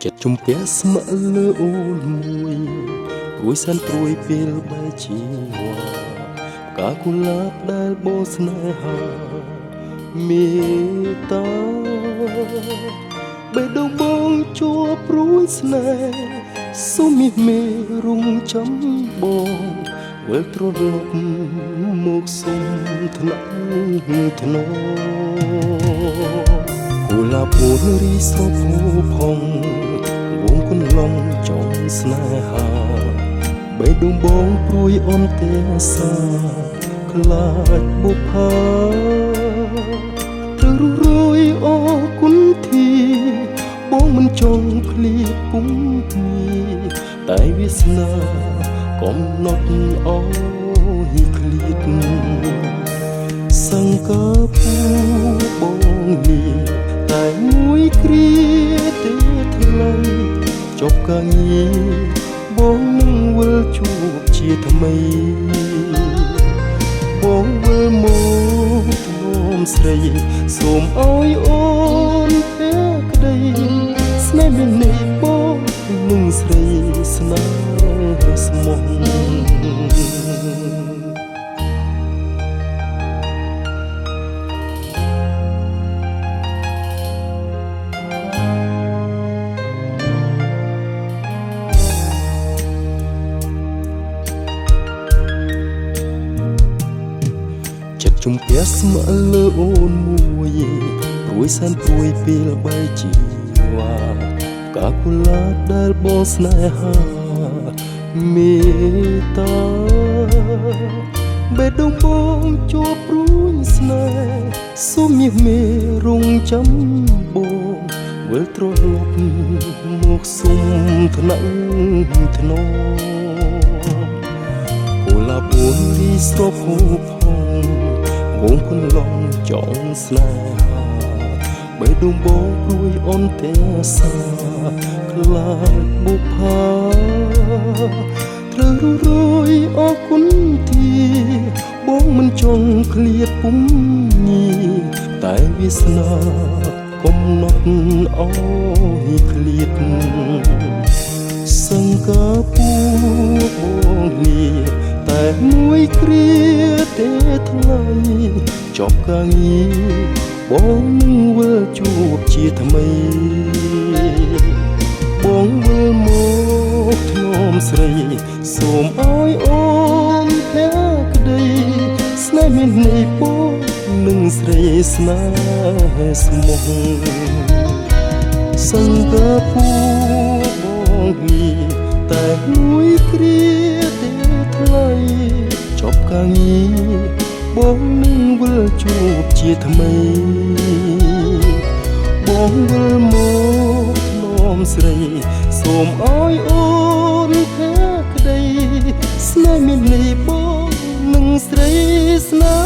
ចិត្តជំពាក់ស្ម័គ្រលើអូនមួយរួយសានព្រួយពេលបែកជីវ៉ាផ្កាកុលាបដែលបោស្នេហាមេត្តាបេះដូងបងជួបព្រួយស្នេហ៍សុំមាសមេរុងចាំបងវិលត្រឡប់មកសុំថ្នាក់ធ្នងកុលាបពូនរីស្រស់ផូរផង់វងគុណឡងចង់ស្នេហាបេះដូងបងព្រួយអន់ទេសាខ្លាចបុប្ផាត្រូវរួយអរគុណធីបងមិនចង់ឃ្លៀតពុំមានតែវាសនាកំណត់អោយឃ្លៀតសង្កពូបងនេះតែមួយគ្រាទេថ្លៃចប់កាងារបងនឹងវិលជួបជាថ្មីបងវិលមកធ្នមស្រីសូមអោយអូនភក្តីស្នេហ៍មាននេះបងនឹងស្រីស្នេហ៍ស្មោះជំពាក់ស្ម័គ្រលើអូនមួយរួយសានព្រួយពេលបែកជីវ៉ាផ្កាកុលាបដែលបោស្នេហាមេត្តាបេះដូងបងជួបព្រួយស្នេហ៍សុំមាសមេរុងចាំបងវិលត្រឡប់មកសុំថ្នាក់ធ្នងកុលាបអូនរីស្រស់ផូរផង់វងគុណឡងចង់ស្នេហាបេះដូងបងព្រួយអន់ទេសាខ្លាចបុប្ផាត្រូវរួយអរគុណទីបងមិនចង់ឃ្លៀតពុំញីតែវាសនាកំណត់អោយឃ្លៀតសង្កពូបងនេះតែមួយគ្រាទេថ្លៃចប់កាងារបងនឹងវិលជួបជាថ្មីបងវិលមកធ្នមស្រីសូមអោយអូនភក្តីស្នេហ៍មាននេះបងនឹងស្រីស្នេហ៍ស្មោះសង្កពូបងនេះតែមួយគ្រាទេថ្លៃចប់កាងារបងនឹងវិលជួបជាថ្មីបងវិលមកធ្នមស្រីសូមអោយអូនភក្តីស្នេហ៍មាននេះបងនឹងស្រីស្នេហ៍